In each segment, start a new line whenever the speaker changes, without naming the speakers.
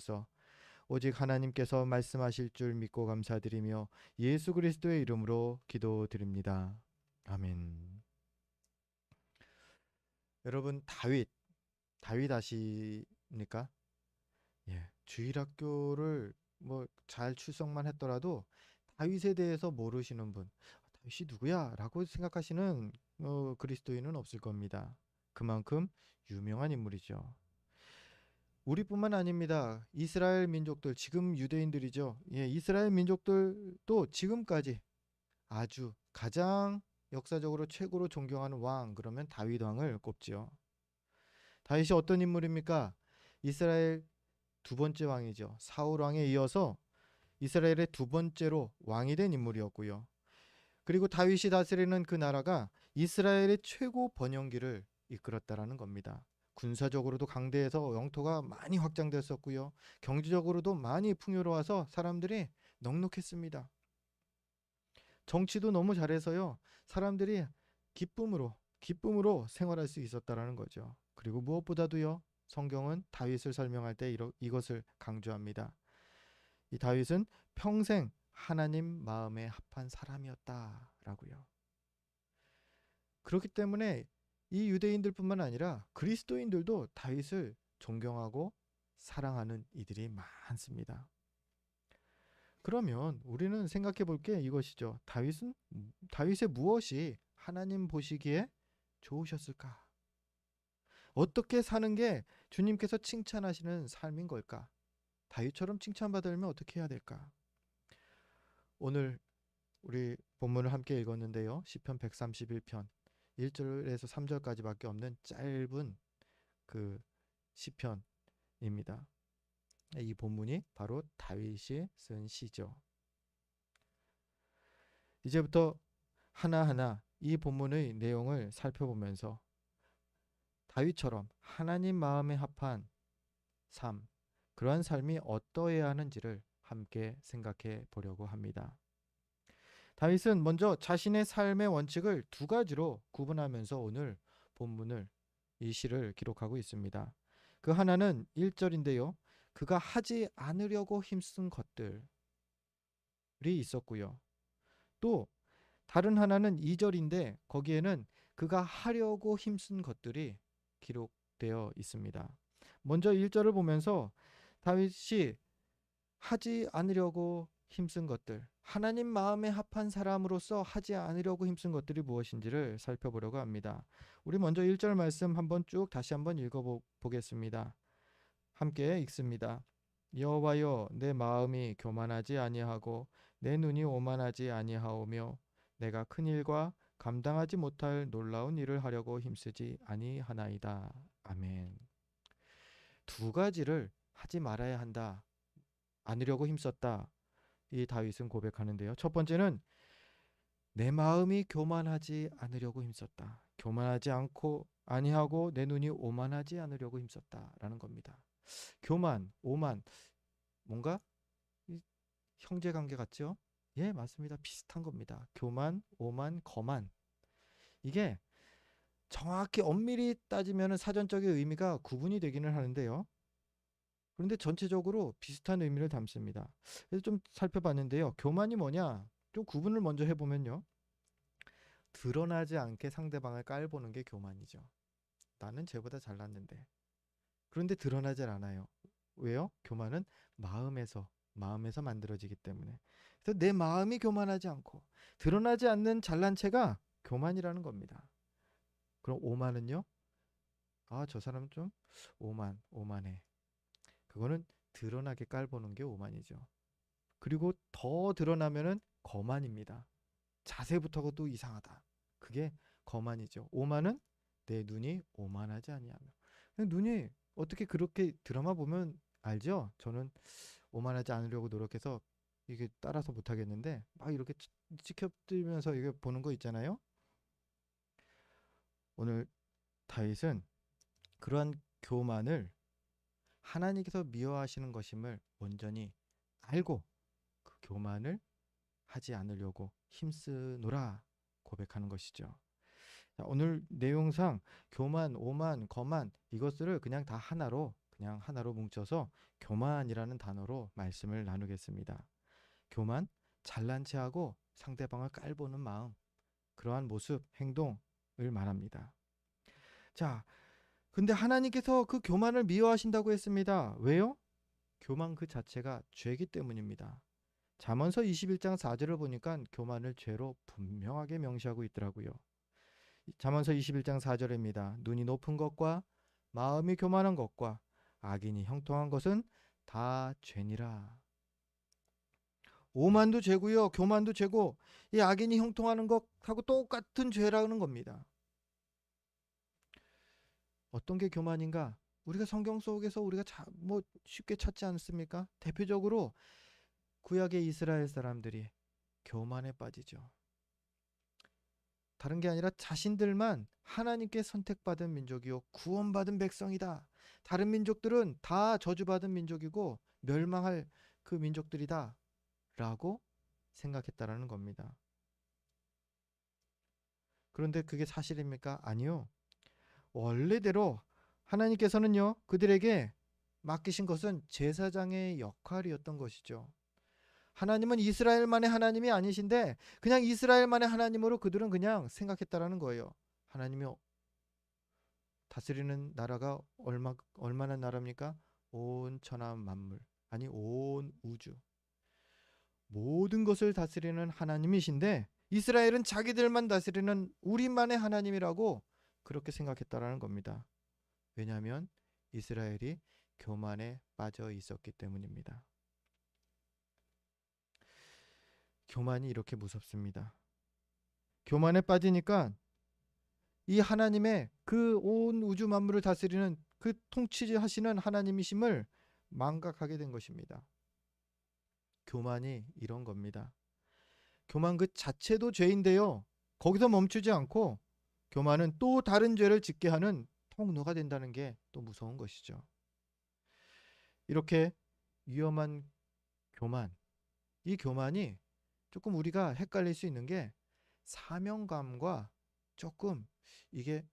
주셔서 오직 하나님께서 말씀하실 줄 믿고 감사드리며 예수 그리스도의 이름으로 기도드립니다. 아멘. 여러분, 다윗 아십니까? 예, 주일학교를 뭐 잘 출석만 했더라도 다윗에 대해서 모르시는 분, 다윗이 누구야? 라고 생각하시는 그리스도인은 없을 겁니다. 그만큼 유명한 인물이죠. 우리뿐만 아닙니다. 이스라엘 민족들, 지금 유대인들이죠. 예, 이스라엘 민족들도 지금까지 아주 가장 역사적으로 최고로 존경하는 왕, 그러면 다윗 왕을 꼽지요. 다윗이 어떤 인물입니까? 이스라엘 두 번째 왕이죠. 사울 왕에 이어서 이스라엘의 두 번째로 왕이 된 인물이었고요. 그리고 다윗이 다스리는 그 나라가 이스라엘의 최고 번영기를 이끌었다라는 겁니다. 군사적으로도 강대해서 영토가 많이 확장됐었고요. 경제적으로도 많이 풍요로워서 사람들이 넉넉했습니다. 정치도 너무 잘해서요. 사람들이 기쁨으로 생활할 수 있었다라는 거죠. 그리고 무엇보다도요. 성경은 다윗을 설명할 때 이것을 강조합니다. 이 다윗은 평생 하나님 마음에 합한 사람이었다라고요. 그렇기 때문에 이 유대인들뿐만 아니라 그리스도인들도 다윗을 존경하고 사랑하는 이들이 많습니다. 그러면 우리는 생각해 볼 게 이것이죠. 다윗의 무엇이 하나님 보시기에 좋으셨을까? 어떻게 사는 게 주님께서 칭찬하시는 삶인 걸까? 다윗처럼 칭찬받으려면 어떻게 해야 될까? 오늘 우리 본문을 함께 읽었는데요. 시편 131편 1절에서 3절까지밖에 없는 짧은 그 시편입니다. 이 본문이 바로 다윗이 쓴 시죠. 이제부터 하나하나 이 본문의 내용을 살펴보면서 다윗처럼 하나님 마음에 합한 삶, 그러한 삶이 어떠해야 하는지를 함께 생각해 보려고 합니다. 다윗은 먼저 자신의 삶의 원칙을 두 가지로 구분하면서 오늘 본문을 이 시를 기록하고 있습니다. 그 하나는 1절인데요. 그가 하지 않으려고 힘쓴 것들이 있었고요. 또 다른 하나는 2절인데 거기에는 그가 하려고 힘쓴 것들이 기록되어 있습니다. 먼저 1절을 보면서 다윗이 하지 않으려고 힘쓴 것들, 하나님 마음에 합한 사람으로서 하지 않으려고 힘쓴 것들이 무엇인지를 살펴보려고 합니다. 우리 먼저 1절 말씀 한번 쭉 다시 한번 읽어보겠습니다. 함께 읽습니다. 여호와여, 내 마음이 교만하지 아니하고 내 눈이 오만하지 아니하오며 내가 큰 일과 감당하지 못할 놀라운 일을 하려고 힘쓰지 아니하나이다. 아멘. 두 가지를 하지 말아야 한다. 않으려고 힘썼다. 이 다윗은 고백하는데요. 첫 번째는 내 마음이 교만하지 않으려고 힘썼다. 교만하지 않고 아니하고 내 눈이 오만하지 않으려고 힘썼다라는 겁니다. 교만, 오만, 뭔가 형제 관계 같죠? 예, 맞습니다. 비슷한 겁니다. 교만, 오만, 거만. 이게 정확히 엄밀히 따지면 사전적인 의미가 구분이 되기는 하는데요. 그런데 전체적으로 비슷한 의미를 담습니다. 그래서 좀 살펴봤는데요. 교만이 뭐냐? 좀 구분을 먼저 해보면요. 드러나지 않게 상대방을 깔보는 게 교만이죠. 나는 쟤보다 잘났는데. 그런데 드러나질 않아요. 왜요? 교만은 마음에서 만들어지기 때문에. 그래서 내 마음이 교만하지 않고 드러나지 않는 잘난 체가 교만이라는 겁니다. 그럼 오만은요? 아, 저 사람은 좀 오만해. 그거는 드러나게 깔보는 게 오만이죠. 그리고 더 드러나면은 거만입니다. 자세부터가 또 이상하다. 그게 거만이죠. 오만은 내 눈이 오만하지 아니하며. 눈이 어떻게 그렇게 드라마 보면 알죠? 저는 오만하지 않으려고 노력해서 이게 따라서 못하겠는데 막 이렇게 지켜들면서 이게 보는 거 있잖아요. 오늘 다윗은 그러한 교만을 하나님께서 미워하시는 것임을 온전히 알고 그 교만을 하지 않으려고 힘쓰노라 고백하는 것이죠. 자, 오늘 내용상 교만, 오만, 거만 이것들을 그냥 다 하나로 그냥 하나로 뭉쳐서 교만이라는 단어로 말씀을 나누겠습니다. 교만, 잘난 체하고 상대방을 깔보는 마음, 그러한 모습, 행동을 말합니다. 자, 근데 하나님께서 그 교만을 미워하신다고 했습니다. 왜요? 교만 그 자체가 죄이기 때문입니다. 잠언서 21장 4절을 보니까 교만을 죄로 분명하게 명시하고 있더라고요. 잠언서 21장 4절입니다. 눈이 높은 것과 마음이 교만한 것과 악인이 형통한 것은 다 죄니라. 오만도 죄고요. 교만도 죄고 이 악인이 형통하는 것하고 똑같은 죄라는 겁니다. 어떤 게 교만인가? 우리가 성경 속에서 우리가 쉽게 찾지 않습니까? 대표적으로 구약의 이스라엘 사람들이 교만에 빠지죠. 다른 게 아니라 자신들만 하나님께 선택받은 민족이요 구원받은 백성이다. 다른 민족들은 다 저주받은 민족이고 멸망할 그 민족들이다 라고 생각했다라는 겁니다. 그런데 그게 사실입니까? 아니요. 원래대로 하나님께서는요 그들에게 맡기신 것은 제사장의 역할이었던 것이죠. 하나님은 이스라엘만의 하나님이 아니신데 그냥 이스라엘만의 하나님으로 그들은 그냥 생각했다라는 거예요. 하나님이 다스리는 나라가 얼마나 나라입니까? 온 천하 만물, 아니 온 우주, 모든 것을 다스리는 하나님이신데 이스라엘은 자기들만 다스리는 우리만의 하나님이라고 그렇게 생각했다라는 겁니다. 왜냐하면 이스라엘이 교만에 빠져 있었기 때문입니다. 교만이 이렇게 무섭습니다. 교만에 빠지니까 이 하나님의 그 온 우주 만물을 다스리는 그 통치하시는 하나님이심을 망각하게 된 것입니다. 교만이 이런 겁니다. 교만 그 자체도 죄인데요. 거기서 멈추지 않고 교만은 또 다른 죄를 짓게 하는 통로가 된다는 게 또 무서운 것이죠. 이렇게 위험한 교만, 이 교만이 조금 우리가 헷갈릴 수 있는 게 사명감과 조금 이게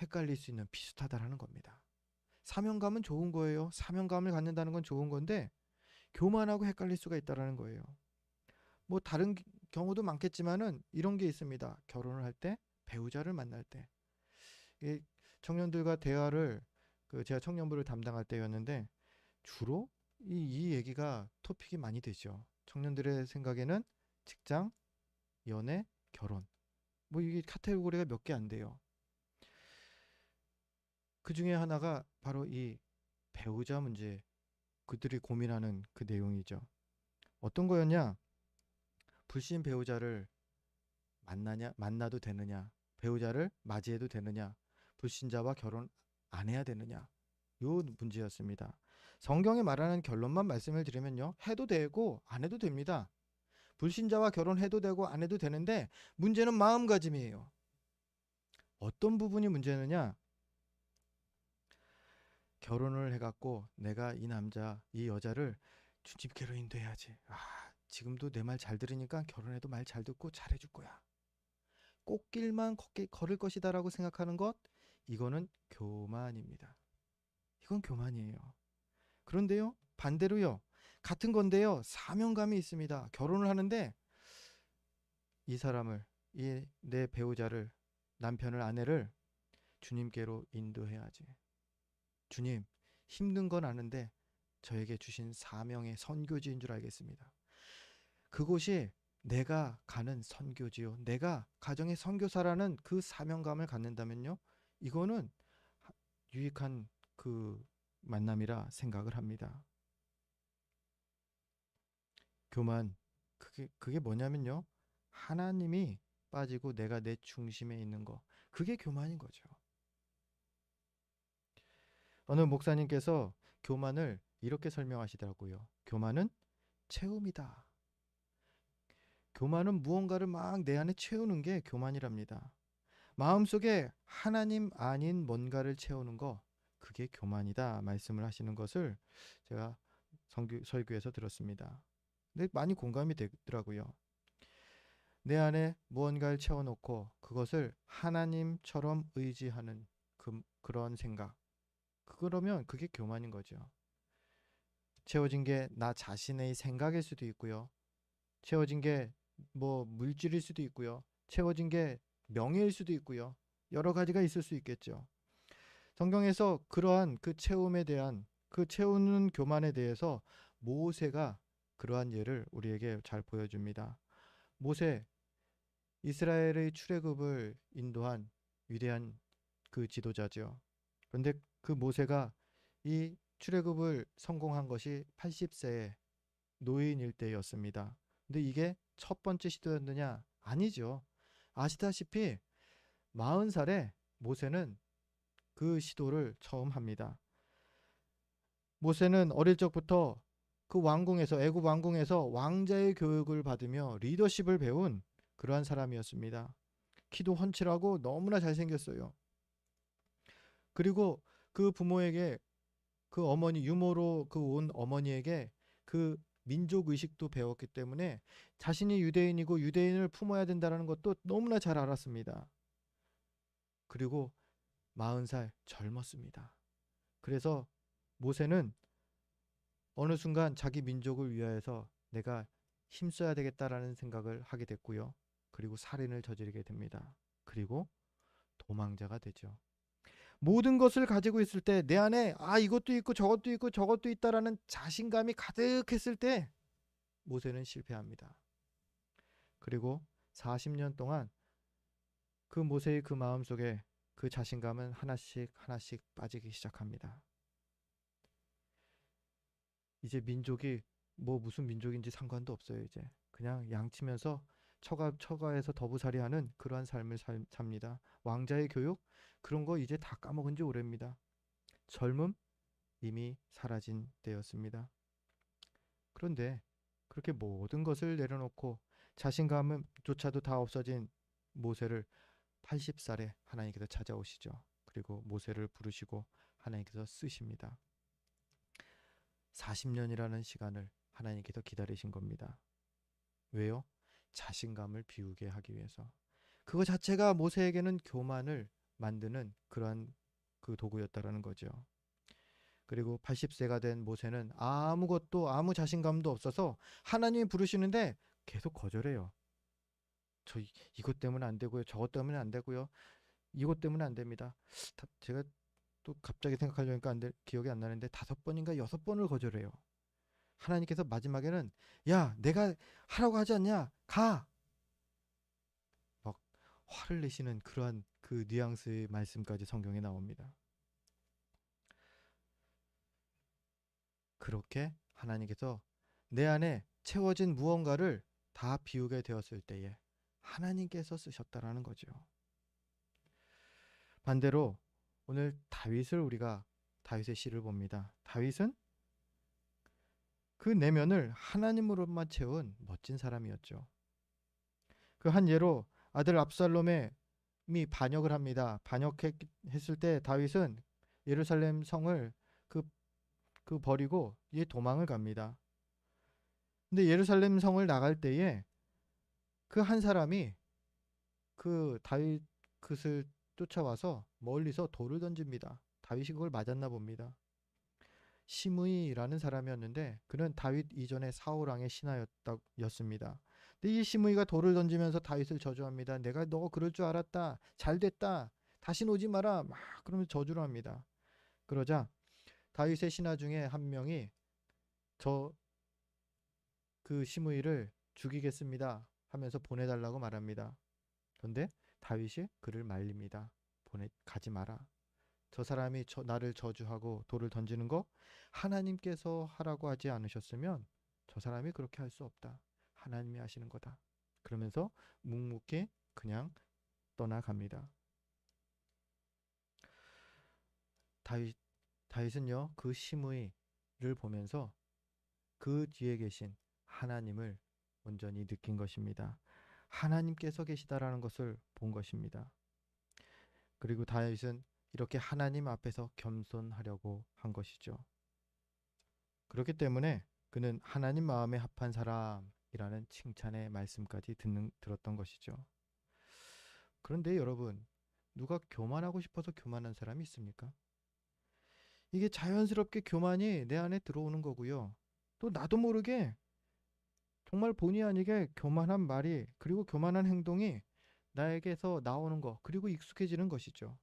헷갈릴 수 있는 비슷하다라는 겁니다. 사명감은 좋은 거예요. 사명감을 갖는다는 건 좋은 건데 교만하고 헷갈릴 수가 있다라는 거예요. 뭐 다른 경우도 많겠지만은 이런 게 있습니다. 결혼을 할 때, 배우자를 만날 때, 이 청년들과 대화를 제가 청년부를 담당할 때였는데 주로 이 얘기가 토픽이 많이 되죠. 청년들의 생각에는 직장, 연애, 결혼, 뭐 이게 카테고리가 몇 개 안 돼요. 그 중에 하나가 바로 이 배우자 문제, 그들이 고민하는 그 내용이죠. 어떤 거였냐? 불신 배우자를 만나도 되느냐? 배우자를 맞이해도 되느냐? 불신자와 결혼 안 해야 되느냐? 요 문제였습니다. 성경에 말하는 결론만 말씀을 드리면요. 해도 되고 안 해도 됩니다. 불신자와 결혼해도 되고 안 해도 되는데 문제는 마음가짐이에요. 어떤 부분이 문제느냐? 결혼을 해갖고 내가 이 남자, 이 여자를 주님께로 인도해야지. 지금도 내 말 잘 들으니까 결혼해도 말 잘 듣고 잘해줄 거야. 꽃길만 걸을 것이다라고 생각하는 것, 이거는 교만입니다. 이건 교만이에요. 그런데요, 반대로요, 같은 건데요, 사명감이 있습니다. 결혼을 하는데 이 사람을, 내 배우자를, 남편을, 아내를 주님께로 인도해야지. 주님, 힘든 건 아는데 저에게 주신 사명의 선교지인 줄 알겠습니다. 그곳이 내가 가는 선교지요. 내가 가정의 선교사라는 그 사명감을 갖는다면요. 이거는 유익한 그 만남이라 생각을 합니다. 교만, 그게 뭐냐면요. 하나님이 빠지고 내가 내 중심에 있는 거. 그게 교만인 거죠. 어느 목사님께서 교만을 이렇게 설명하시더라고요. 교만은 채움이다. 교만은 무언가를 막 내 안에 채우는 게 교만이랍니다. 마음속에 하나님 아닌 뭔가를 채우는 거, 그게 교만이다 말씀을 하시는 것을 제가 설교에서 들었습니다. 근데 많이 공감이 되더라고요. 내 안에 무언가를 채워놓고 그것을 하나님처럼 의지하는 그런 생각, 그러면 그게 교만인 거죠. 채워진 게 나 자신의 생각일 수도 있고요. 채워진 게 뭐 물질일 수도 있고요. 채워진 게 명예일 수도 있고요. 여러 가지가 있을 수 있겠죠. 성경에서 그러한 그 채움에 대한 그 채우는 교만에 대해서 모세가 그러한 예를 우리에게 잘 보여줍니다. 모세, 이스라엘의 출애굽을 인도한 위대한 그 지도자죠. 그런데 그 모세가 이 출애굽을 성공한 것이 80세의 노인일 때였습니다. 근데 이게 첫 번째 시도였느냐? 아니죠. 아시다시피 40살에 모세는 그 시도를 처음 합니다. 모세는 어릴 적부터 그 왕궁에서 애굽 왕궁에서 왕자의 교육을 받으며 리더십을 배운 그러한 사람이었습니다. 키도 훤칠하고 너무나 잘생겼어요. 그리고 그 부모에게 그 어머니 유모로 그 온 어머니에게 그 민족 의식도 배웠기 때문에 자신이 유대인이고 유대인을 품어야 된다는 것도 너무나 잘 알았습니다. 그리고 40살 젊었습니다. 그래서 모세는 어느 순간 자기 민족을 위하여서 내가 힘써야 되겠다라는 생각을 하게 됐고요. 그리고 살인을 저지르게 됩니다. 그리고 도망자가 되죠. 모든 것을 가지고 있을 때 내 안에 이것도 있고 저것도 있고 저것도 있다라는 자신감이 가득했을 때 모세는 실패합니다. 그리고 40년 동안 그 모세의 그 마음속에 그 자신감은 하나씩 하나씩 빠지기 시작합니다. 이제 민족이 뭐 무슨 민족인지 상관도 없어요. 이제 그냥 양치면서 처가에서 더부살이하는 그러한 삶을 삽니다. 왕자의 교육 그런 거 이제 다 까먹은 지 오래입니다. 젊음 이미 사라진 때였습니다. 그런데 그렇게 모든 것을 내려놓고 자신감조차도 다 없어진 모세를 80살에 하나님께서 찾아오시죠. 그리고 모세를 부르시고 하나님께서 쓰십니다. 40년이라는 시간을 하나님께서 기다리신 겁니다. 왜요? 자신감을 비우게 하기 위해서. 그거 자체가 모세에게는 교만을 만드는 그러한 그 도구였다라는 거죠. 그리고 80세가 된 모세는 아무것도 아무 자신감도 없어서 하나님이 부르시는데 계속 거절해요. 이것 때문에 안 되고요. 저것 때문에 안 되고요. 이것 때문에 안 됩니다. 제가 또 갑자기 생각하려니까 기억이 안 나는데 5번인가 6번을 거절해요. 하나님께서 마지막에는 야, 내가 하라고 하지 않냐? 가! 막 화를 내시는 그러한 그 뉘앙스의 말씀까지 성경에 나옵니다. 그렇게 하나님께서 내 안에 채워진 무언가를 다 비우게 되었을 때에 하나님께서 쓰셨다라는 거죠. 반대로 오늘 우리가 다윗의 시를 봅니다. 다윗은 그 내면을 하나님으로만 채운 멋진 사람이었죠. 그 한 예로 아들 압살롬이 반역을 합니다. 반역했을 때 다윗은 예루살렘 성을 그, 버리고 도망을 갑니다. 근데 예루살렘 성을 나갈 때에 그 한 사람이 그 다윗 그을 쫓아와서 멀리서 돌을 던집니다. 다윗이 그걸 맞았나 봅니다. 시므이라는 사람이었는데 그는 다윗 이전에 사울 왕의 신하였습니다. 근데 이 시므이가 돌을 던지면서 다윗을 저주합니다. 내가 너 그럴 줄 알았다. 잘 됐다. 다신 오지 마라. 막 그러면서 저주를 합니다. 그러자 다윗의 신하 중에 한 명이 저 그 시므이를 죽이겠습니다 하면서 보내달라고 말합니다. 그런데 다윗이 그를 말립니다. 가지 마라. 저 사람이 나를 저주하고 돌을 던지는 거 하나님께서 하라고 하지 않으셨으면 저 사람이 그렇게 할 수 없다. 하나님이 하시는 거다. 그러면서 묵묵히 그냥 떠나갑니다. 다윗은요 그 시므이를 보면서 그 뒤에 계신 하나님을 온전히 느낀 것입니다. 하나님께서 계시다라는 것을 본 것입니다. 그리고 다윗은 이렇게 하나님 앞에서 겸손하려고 한 것이죠. 그렇기 때문에 그는 하나님 마음에 합한 사람이라는 칭찬의 말씀까지 들었던 것이죠. 그런데 여러분, 누가 교만하고 싶어서 교만한 사람이 있습니까? 이게 자연스럽게 교만이 내 안에 들어오는 거고요. 또 나도 모르게 정말 본의 아니게 교만한 말이 그리고 교만한 행동이 나에게서 나오는 거 그리고 익숙해지는 것이죠.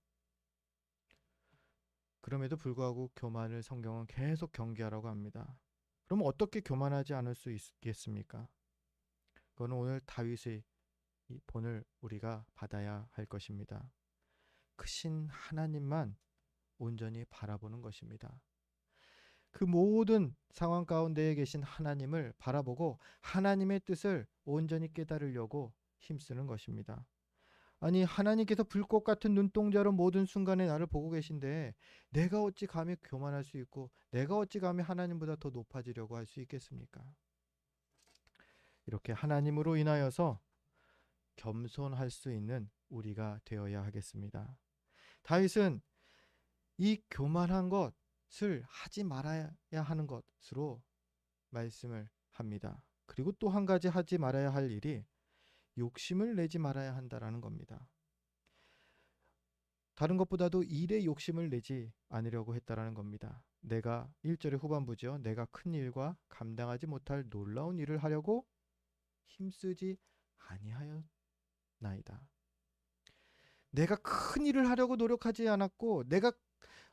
그럼에도 불구하고 교만을 성경은 계속 경계하라고 합니다. 그럼 어떻게 교만하지 않을 수 있겠습니까? 그거는 오늘 다윗의 이 본을 우리가 받아야 할 것입니다. 크신 하나님만 온전히 바라보는 것입니다. 그 모든 상황 가운데에 계신 하나님을 바라보고 하나님의 뜻을 온전히 깨달으려고 힘쓰는 것입니다. 아니 하나님께서 불꽃 같은 눈동자로 모든 순간에 나를 보고 계신데 내가 어찌 감히 교만할 수 있고 내가 어찌 감히 하나님보다 더 높아지려고 할 수 있겠습니까? 이렇게 하나님으로 인하여서 겸손할 수 있는 우리가 되어야 하겠습니다. 다윗은 이 교만한 것을 하지 말아야 하는 것으로 말씀을 합니다. 그리고 또 한 가지 하지 말아야 할 일이 욕심을 내지 말아야 한다라는 겁니다. 다른 것보다도 일에 욕심을 내지 않으려고 했다라는 겁니다. 내가 1절의 후반부죠. 내가 큰 일과 감당하지 못할 놀라운 일을 하려고 힘쓰지 아니하였나이다. 내가 큰 일을 하려고 노력하지 않았고 내가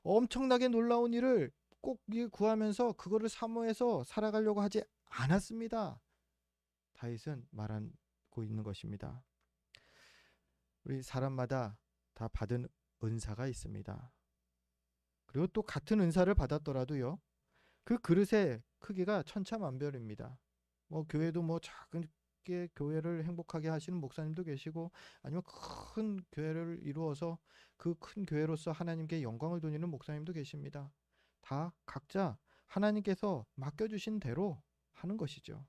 엄청나게 놀라운 일을 꼭 구하면서 그거를 사모해서 살아가려고 하지 않았습니다. 다윗은 말하고 있는 것입니다. 우리 사람마다 다 받은 은사가 있습니다. 그리고 또 같은 은사를 받았더라도요. 그 그릇의 크기가 천차만별입니다. 뭐 교회도 뭐 작게 교회를 행복하게 하시는 목사님도 계시고 아니면 큰 교회를 이루어서 그 큰 교회로서 하나님께 영광을 돌리는 목사님도 계십니다. 다 각자 하나님께서 맡겨주신 대로 하는 것이죠.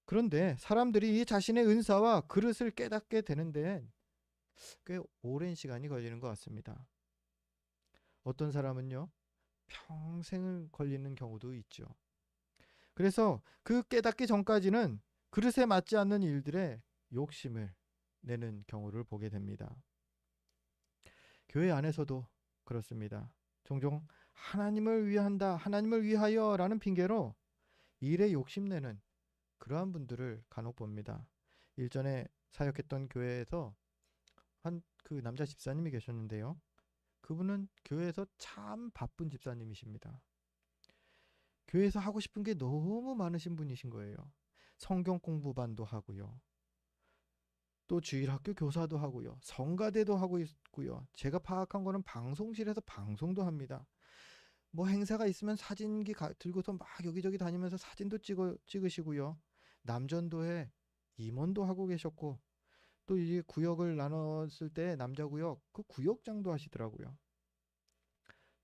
그런데 사람들이 이 자신의 은사와 그릇을 깨닫게 되는데 꽤 오랜 시간이 걸리는 것 같습니다. 어떤 사람은요, 평생을 걸리는 경우도 있죠. 그래서 그 깨닫기 전까지는 그릇에 맞지 않는 일들에 욕심을 내는 경우를 보게 됩니다. 교회 안에서도 그렇습니다. 종종 하나님을 위한다, 하나님을 위하여라는 핑계로 일에 욕심내는 그러한 분들을 간혹 봅니다. 일전에 사역했던 교회에서 한 그 남자 집사님이 계셨는데요. 그분은 교회에서 참 바쁜 집사님이십니다. 교회에서 하고 싶은 게 너무 많으신 분이신 거예요. 성경 공부반도 하고요. 또 주일학교 교사도 하고요. 성가대도 하고 있고요. 제가 파악한 거는 방송실에서 방송도 합니다. 뭐 행사가 있으면 사진기 들고서 막 여기저기 다니면서 사진도 찍으시고요. 남전도에 임원도 하고 계셨고 또 이제 구역을 나눴을 때 남자 구역 그 구역장도 하시더라고요.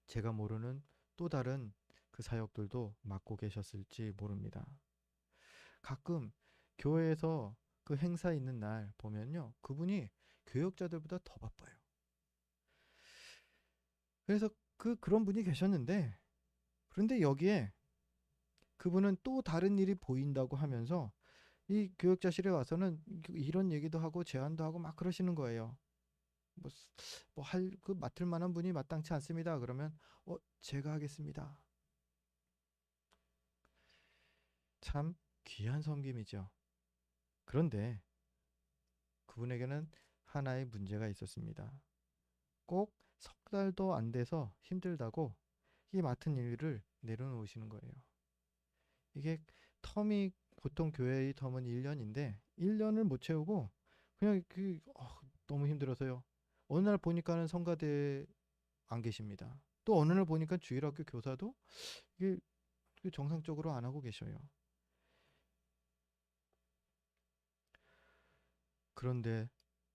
제가 모르는 또 다른 그 사역들도 맡고 계셨을지 모릅니다. 가끔 교회에서 그 행사 있는 날 보면요. 그분이 교역자들보다 더 바빠요. 그래서 그런 분이 계셨는데 그런데 여기에 그분은 또 다른 일이 보인다고 하면서 이 교역자실에 와서는 이런 얘기도 하고 제안도 하고 막 그러시는 거예요. 그 맡을 만한 분이 마땅치 않습니다. 그러면 제가 하겠습니다. 참 귀한 섬김이죠. 그런데 그분에게는 하나의 문제가 있었습니다. 꼭 석 달도 안 돼서 힘들다고 이 맡은 일을 내려놓으시는 거예요. 이게 텀이 보통 교회의 텀은 1년인데 1년을 못 채우고 그냥 너무 힘들어서요. 어느 날 보니까는 성가대에 안 계십니다. 또 어느 날 보니까 주일학교 교사도 이게 정상적으로 안 하고 계셔요. 그런데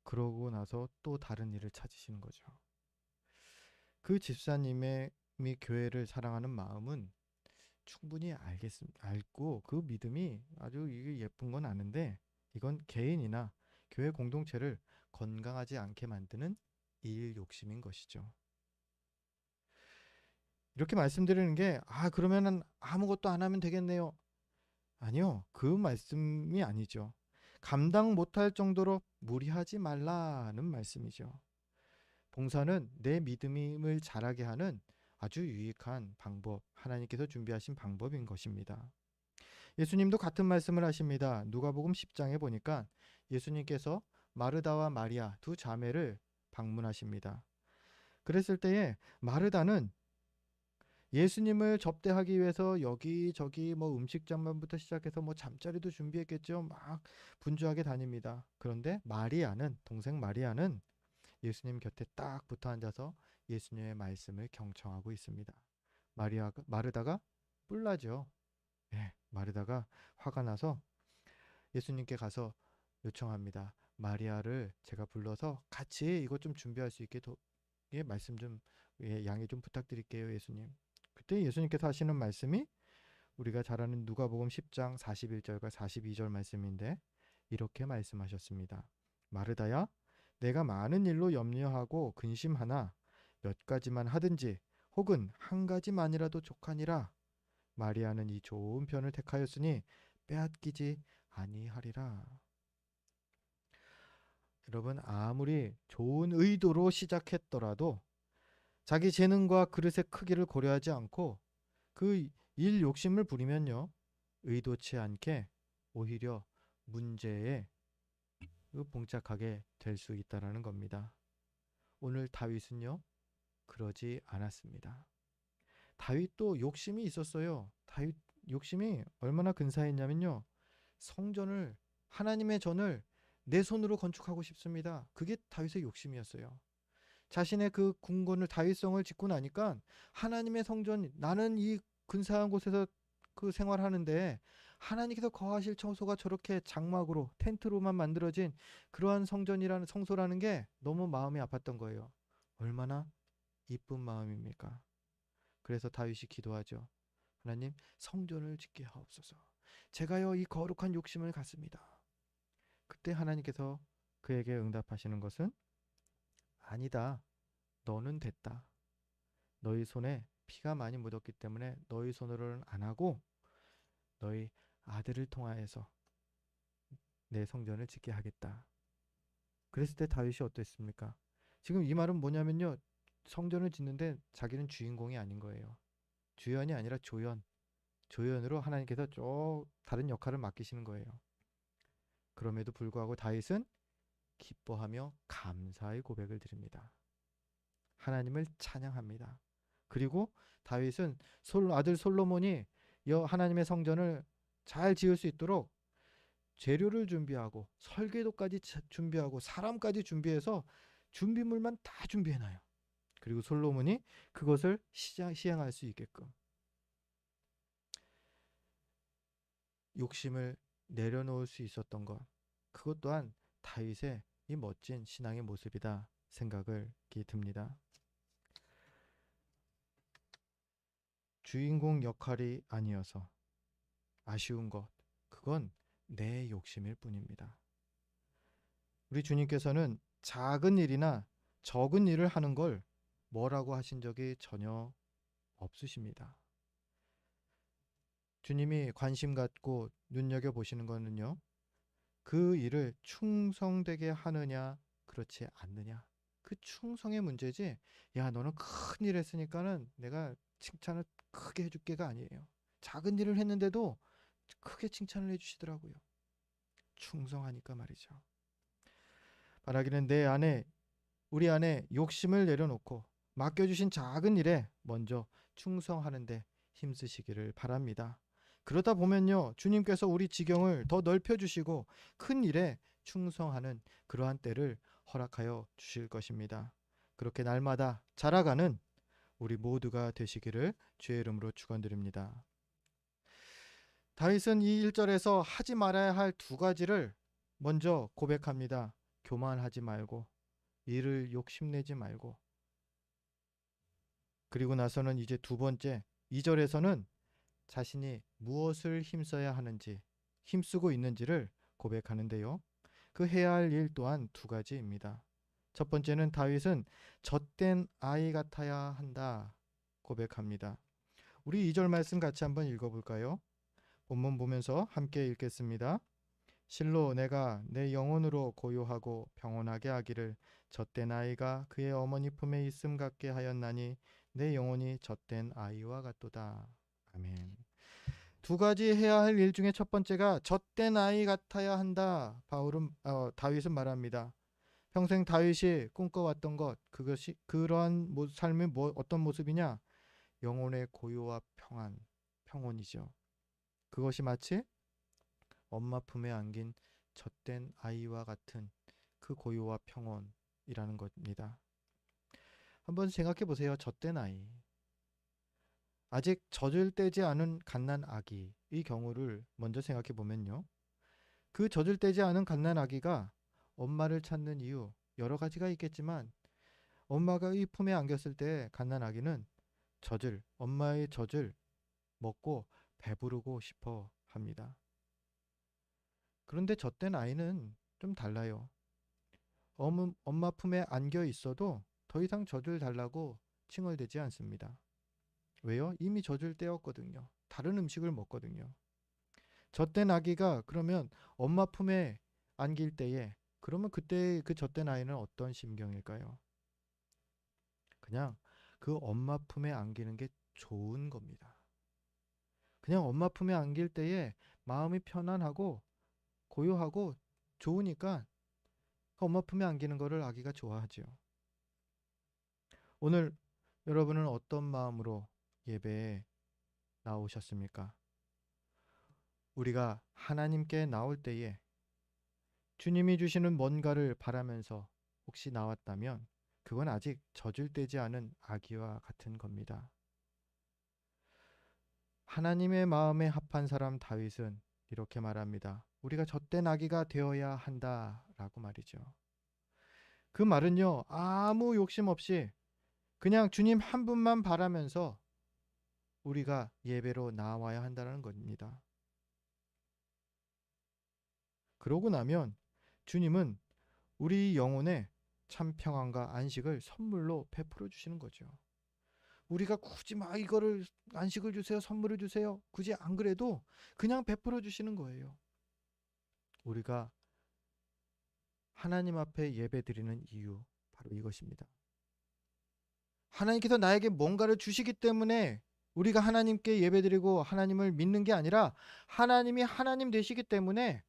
그러고 나서 또 다른 일을 찾으시는 거죠. 그 집사님의 교회를 사랑하는 마음은 충분히 알고 그 믿음이 아주 이게 예쁜 건 아는데 이건 개인이나 교회 공동체를 건강하지 않게 만드는 일 욕심인 것이죠. 이렇게 말씀드리는 게 그러면은 아무것도 안 하면 되겠네요. 아니요. 그 말씀이 아니죠. 감당 못할 정도로 무리하지 말라는 말씀이죠. 봉사는 내 믿음을 자라게 하는 아주 유익한 방법, 하나님께서 준비하신 방법인 것입니다. 예수님도 같은 말씀을 하십니다. 누가복음 10장에 보니까 예수님께서 마르다와 마리아 두 자매를 방문하십니다. 그랬을 때에 마르다는 예수님을 접대하기 위해서 여기저기 뭐 음식점만부터 시작해서 뭐 잠자리도 준비했겠죠. 막 분주하게 다닙니다. 그런데 마리아는, 동생 마리아는 예수님 곁에 딱 붙어 앉아서 예수님의 말씀을 경청하고 있습니다. 마르다가 뿔나죠. 예, 마르다가 화가 나서 예수님께 가서 요청합니다. 마리아를 제가 불러서 같이 이것 좀 준비할 수 있게 예, 말씀 좀 양해 좀 부탁드릴게요, 예수님. 그때 예수님께서 하시는 말씀이 우리가 잘 아는 누가복음 10장 41절과 42절 말씀인데 이렇게 말씀하셨습니다. 마르다야, 내가 많은 일로 염려하고 근심하나 몇 가지만 하든지 혹은 한 가지만이라도 족하니라. 마리아는 이 좋은 편을 택하였으니 빼앗기지 아니하리라. 여러분, 아무리 좋은 의도로 시작했더라도 자기 재능과 그릇의 크기를 고려하지 않고 그 일 욕심을 부리면요, 의도치 않게 오히려 문제에 봉착하게 될 수 있다라는 겁니다. 오늘 다윗은요, 그러지 않았습니다. 다윗도 욕심이 있었어요. 다윗 욕심이 얼마나 근사했냐면요, 성전을, 하나님의 전을 내 손으로 건축하고 싶습니다. 그게 다윗의 욕심이었어요. 자신의 그 궁궐을, 다윗성을 짓고 나니까 하나님의 성전, 나는 이 근사한 곳에서 그 생활하는데 하나님께서 거하실 처소가 저렇게 장막으로, 텐트로만 만들어진 그러한 성전이라는, 성소라는 게 너무 마음이 아팠던 거예요. 얼마나 이쁜 마음입니까? 그래서 다윗이 기도하죠. 하나님, 성전을 짓게 하옵소서. 제가요 이 거룩한 욕심을 갖습니다. 그때 하나님께서 그에게 응답하시는 것은, 아니다, 너는 됐다. 너희 손에 피가 많이 묻었기 때문에 너희 손으로는 안 하고 너희 아들을 통하여서 내 성전을 짓게 하겠다. 그랬을 때 다윗이 어땠습니까? 지금 이 말은 뭐냐면요, 성전을 짓는데 자기는 주인공이 아닌 거예요. 주연이 아니라 조연으로 하나님께서 쭉 다른 역할을 맡기시는 거예요. 그럼에도 불구하고 다윗은 기뻐하며 감사의 고백을 드립니다. 하나님을 찬양합니다. 그리고 다윗은 아들 솔로몬이 하나님의 성전을 잘 지을 수 있도록 재료를 준비하고 설계도까지 준비하고 사람까지 준비해서 준비물만 다 준비해놔요. 그리고 솔로몬이 그것을 시행할 수 있게끔 욕심을 내려놓을 수 있었던 것, 그것 또한 다윗의 이 멋진 신앙의 모습이다 생각을 듭니다. 주인공 역할이 아니어서 아쉬운 것, 그건 내 욕심일 뿐입니다. 우리 주님께서는 작은 일이나 적은 일을 하는 걸 뭐라고 하신 적이 전혀 없으십니다. 주님이 관심 갖고 눈여겨보시는 거는요, 그 일을 충성되게 하느냐 그렇지 않느냐, 그 충성의 문제지, 야 너는 큰 일 했으니까는 내가 칭찬을 크게 해줄게가 아니에요. 작은 일을 했는데도 크게 칭찬을 해주시더라고요. 충성하니까 말이죠. 바라기는 우리 안에 욕심을 내려놓고 맡겨주신 작은 일에 먼저 충성하는데 힘쓰시기를 바랍니다. 그러다 보면요, 주님께서 우리 지경을 더 넓혀주시고 큰 일에 충성하는 그러한 때를 허락하여 주실 것입니다. 그렇게 날마다 자라가는 우리 모두가 되시기를 주의 이름으로 축원드립니다. 다윗은 이 1절에서 하지 말아야 할 두 가지를 먼저 고백합니다. 교만하지 말고, 일을 욕심내지 말고, 그리고 나서는 이제 두 번째 2절에서는 자신이 무엇을 힘써야 하는지, 힘쓰고 있는지를 고백하는데요. 그 해야 할 일 또한 두 가지입니다. 첫 번째는 다윗은 젖된 아이 같아야 한다 고백합니다. 우리 2절 말씀 같이 한번 읽어볼까요? 본문 보면서 함께 읽겠습니다. 실로 내가 내 영혼으로 고요하고 평온하게 하기를 젖된 아이가 그의 어머니 품에 있음 같게 하였나니 내 영혼이 젖된 아이와 같도다. 아멘. 두 가지 해야 할 일 중에 첫 번째가 젖된 아이 같아야 한다. 다윗은 말합니다. 평생 다윗이 꿈꿔왔던 것, 그것이 그러한 삶의 어떤 모습이냐? 영혼의 고요와 평온이죠. 그것이 마치 엄마 품에 안긴 젖된 아이와 같은 그 고요와 평온이라는 겁니다. 한번 생각해 보세요. 젖된 아이. 아직 젖을 떼지 않은 갓난 아기의 경우를 먼저 생각해 보면요. 그 젖을 떼지 않은 갓난 아기가 엄마를 찾는 이유 여러 가지가 있겠지만 엄마가 이 품에 안겼을 때 갓난 아기는 엄마의 젖을 먹고 배부르고 싶어 합니다. 그런데 젖된 아이는 좀 달라요. 엄마 품에 안겨 있어도 더 이상 젖을 달라고 칭얼대지 않습니다. 왜요? 이미 젖을 떼었거든요. 다른 음식을 먹거든요. 젖된 아기가 그러면 엄마 품에 안길 때에 그러면 그때 그 젖된 아이는 어떤 심경일까요? 그냥 그 엄마 품에 안기는 게 좋은 겁니다. 그냥 엄마 품에 안길 때에 마음이 편안하고 고요하고 좋으니까 그 엄마 품에 안기는 거를 아기가 좋아하죠. 오늘 여러분은 어떤 마음으로 예배에 나오셨습니까? 우리가 하나님께 나올 때에 주님이 주시는 뭔가를 바라면서 혹시 나왔다면 그건 아직 젖을 떼지 않은 아기와 같은 겁니다. 하나님의 마음에 합한 사람 다윗은 이렇게 말합니다. 우리가 젖된 아기가 되어야 한다라고 말이죠. 그 말은요, 아무 욕심 없이 그냥 주님 한 분만 바라면서 우리가 예배로 나와야 한다는 겁니다. 그러고 나면 주님은 우리 영혼에 참 평안과 안식을 선물로 베풀어 주시는 거죠. 우리가 굳이 막 이거를 안식을 주세요, 선물을 주세요. 굳이 안 그래도 그냥 베풀어 주시는 거예요. 우리가 하나님 앞에 예배드리는 이유 바로 이것입니다. 하나님께서 나에게 뭔가를 주시기 때문에 우리가 하나님께 예배드리고 하나님을 믿는 게 아니라 하나님이 하나님 되시기 때문에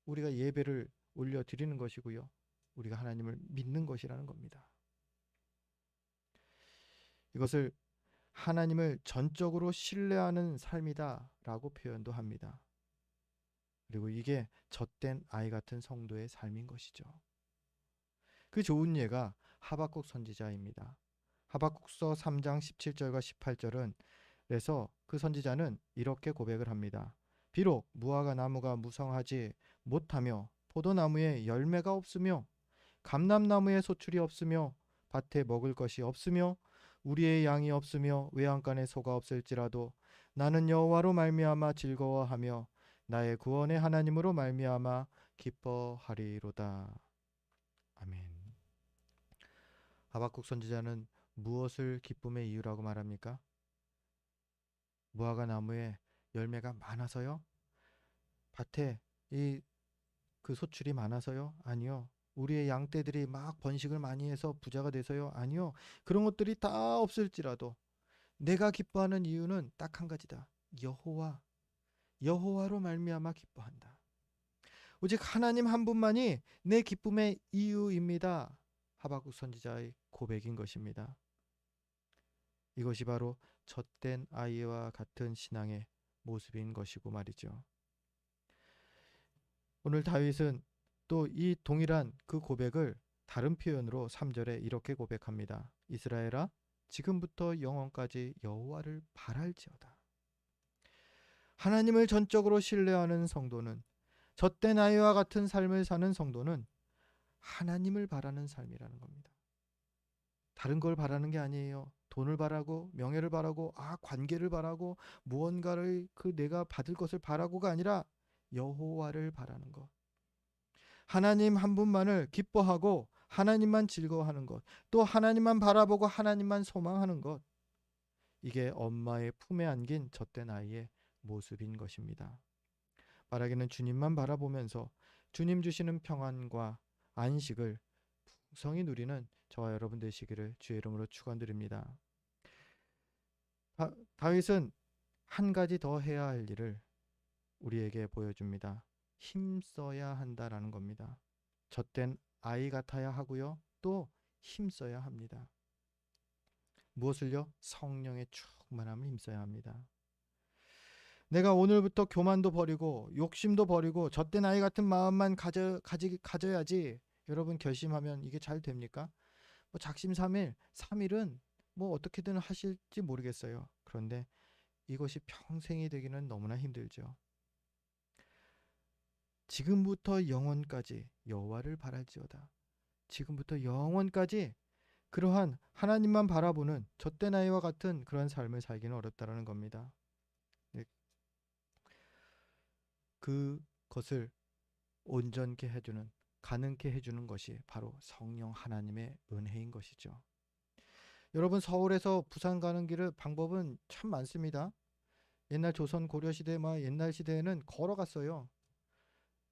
우리가 예배를 올려드리는 것이고요. 우리가 하나님을 믿는 것이라는 겁니다. 이것을 하나님을 전적으로 신뢰하는 삶이다라고 표현도 합니다. 그리고 이게 젖된 아이 같은 성도의 삶인 것이죠. 그 좋은 예가 하박국 선지자입니다. 하박국서 3장 17절과 18절은 그래서 그 선지자는 이렇게 고백을 합니다. 비록 무화과 나무가 무성하지 못하며 포도나무에 열매가 없으며 감람나무에 소출이 없으며 밭에 먹을 것이 없으며 우리의 양이 없으며 외양간에 소가 없을지라도 나는 여호와로 말미암아 즐거워하며 나의 구원의 하나님으로 말미암아 기뻐하리로다. 아멘. 하박국 선지자는 무엇을 기쁨의 이유라고 말합니까? 무화과 나무에 열매가 많아서요? 밭에 그 소출이 많아서요? 아니요. 우리의 양떼들이 막 번식을 많이 해서 부자가 돼서요? 아니요. 그런 것들이 다 없을지라도 내가 기뻐하는 이유는 딱 한 가지다. 여호와로 말미암아 기뻐한다. 오직 하나님 한 분만이 내 기쁨의 이유입니다. 하박국 선지자의 고백인 것입니다. 이것이 바로 젖된 아이와 같은 신앙의 모습인 것이고 말이죠. 오늘 다윗은 또 이 동일한 그 고백을 다른 표현으로 3절에 이렇게 고백합니다. 이스라엘아 지금부터 영원까지 여호와를 바랄지어다. 하나님을 전적으로 신뢰하는 성도는 젖된 아이와 같은 삶을 사는 성도는 하나님을 바라는 삶이라는 겁니다. 다른 걸 바라는 게 아니에요. 돈을 바라고 명예를 바라고 관계를 바라고 무언가를 내가 받을 것을 바라고가 아니라 여호와를 바라는 것. 하나님 한 분만을 기뻐하고 하나님만 즐거워하는 것. 또 하나님만 바라보고 하나님만 소망하는 것. 이게 엄마의 품에 안긴 젖된 아이의 모습인 것입니다. 말하기는 주님만 바라보면서 주님 주시는 평안과 안식을 풍성히 누리는 저와 여러분 되시기를 주의 이름으로 축원드립니다. 다윗은 한 가지 더 해야 할 일을 우리에게 보여줍니다. 힘써야 한다라는 겁니다. 젖된 아이 같아야 하고요. 또 힘써야 합니다. 무엇을요? 성령의 충만함을 힘써야 합니다. 내가 오늘부터 교만도 버리고 욕심도 버리고 젖된 아이 같은 마음만 가져야지. 여러분 결심하면 이게 잘 됩니까? 뭐 작심삼일, 3일은 뭐 어떻게든 하실지 모르겠어요. 그런데 이것이 평생이 되기는 너무나 힘들죠. 지금부터 영원까지 여호와를 바랄지어다. 지금부터 영원까지 그러한 하나님만 바라보는 젖된 아이와 같은 그런 삶을 살기는 어렵다라는 겁니다. 네, 그것을 온전케 해주는, 가능케 해주는 것이 바로 성령 하나님의 은혜인 것이죠. 여러분, 서울에서 부산 가는 길의 방법은 참 많습니다. 옛날 조선 고려 시대 옛날 시대에는 걸어갔어요.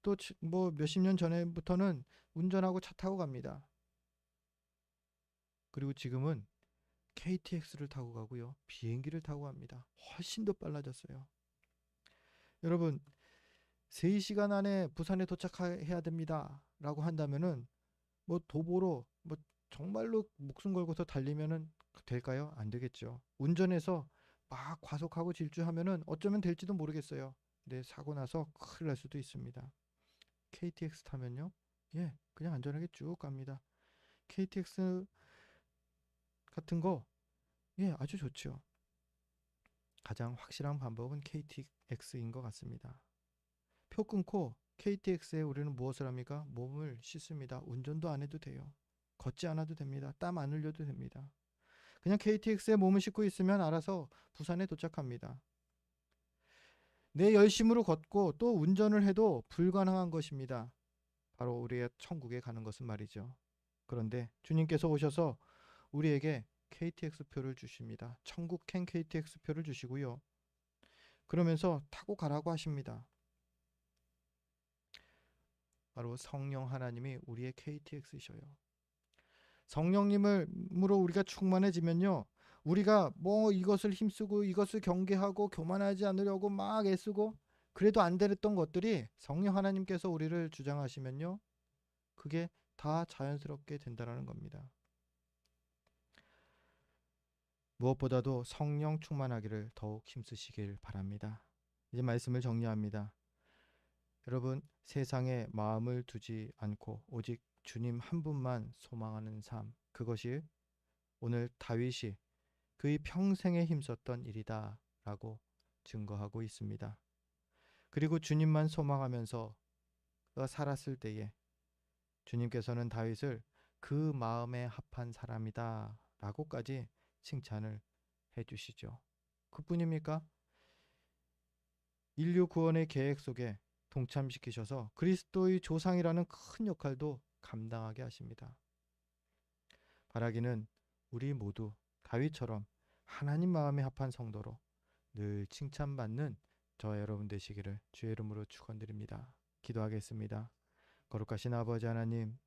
또 뭐 몇십 년 전에부터는 운전하고 차 타고 갑니다. 그리고 지금은 KTX를 타고 가고요. 비행기를 타고 갑니다. 훨씬 더 빨라졌어요. 여러분, 3시간 안에 부산에 도착해야 됩니다. 라고 한다면은 뭐 도보로 뭐 정말로 목숨 걸고서 달리면은 될까요? 안 되겠죠. 운전해서 막 과속하고 질주하면은 어쩌면 될지도 모르겠어요. 근데 사고 나서 큰일 날 수도 있습니다. KTX 타면요. 예, 그냥 안전하게 쭉 갑니다. KTX 같은 거, 예, 아주 좋죠. 가장 확실한 방법은 KTX인 것 같습니다. 표 끊고 KTX에 우리는 무엇을 합니까? 몸을 씻습니다. 운전도 안 해도 돼요. 걷지 않아도 됩니다. 땀 안 흘려도 됩니다. 그냥 KTX에 몸을 싣고 있으면 알아서 부산에 도착합니다. 내 열심으로 걷고 또 운전을 해도 불가능한 것입니다. 바로 우리의 천국에 가는 것은 말이죠. 그런데 주님께서 오셔서 우리에게 KTX 표를 주십니다. 천국행 KTX 표를 주시고요. 그러면서 타고 가라고 하십니다. 바로 성령 하나님이 우리의 KTX이셔요. 성령님으로 우리가 충만해지면요. 우리가 뭐 이것을 힘쓰고 이것을 경계하고 교만하지 않으려고 막 애쓰고 그래도 안 됐던 것들이 성령 하나님께서 우리를 주장하시면요. 그게 다 자연스럽게 된다라는 겁니다. 무엇보다도 성령 충만하기를 더욱 힘쓰시길 바랍니다. 이제 말씀을 정리합니다. 여러분, 세상에 마음을 두지 않고 오직 주님 한 분만 소망하는 삶, 그것이 오늘 다윗이 그의 평생에 힘썼던 일이다 라고 증거하고 있습니다. 그리고 주님만 소망하면서 살았을 때에 주님께서는 다윗을 그 마음에 합한 사람이다 라고까지 칭찬을 해주시죠. 그뿐입니까? 인류 구원의 계획 속에 동참시키셔서 그리스도의 조상이라는 큰 역할도 감당하게 하십니다. 바라기는 우리 모두 다윗처럼 하나님 마음에 합한 성도로 늘 칭찬받는 저와 여러분 되시기를 주의 이름으로 축원드립니다. 기도하겠습니다. 거룩하신 아버지 하나님,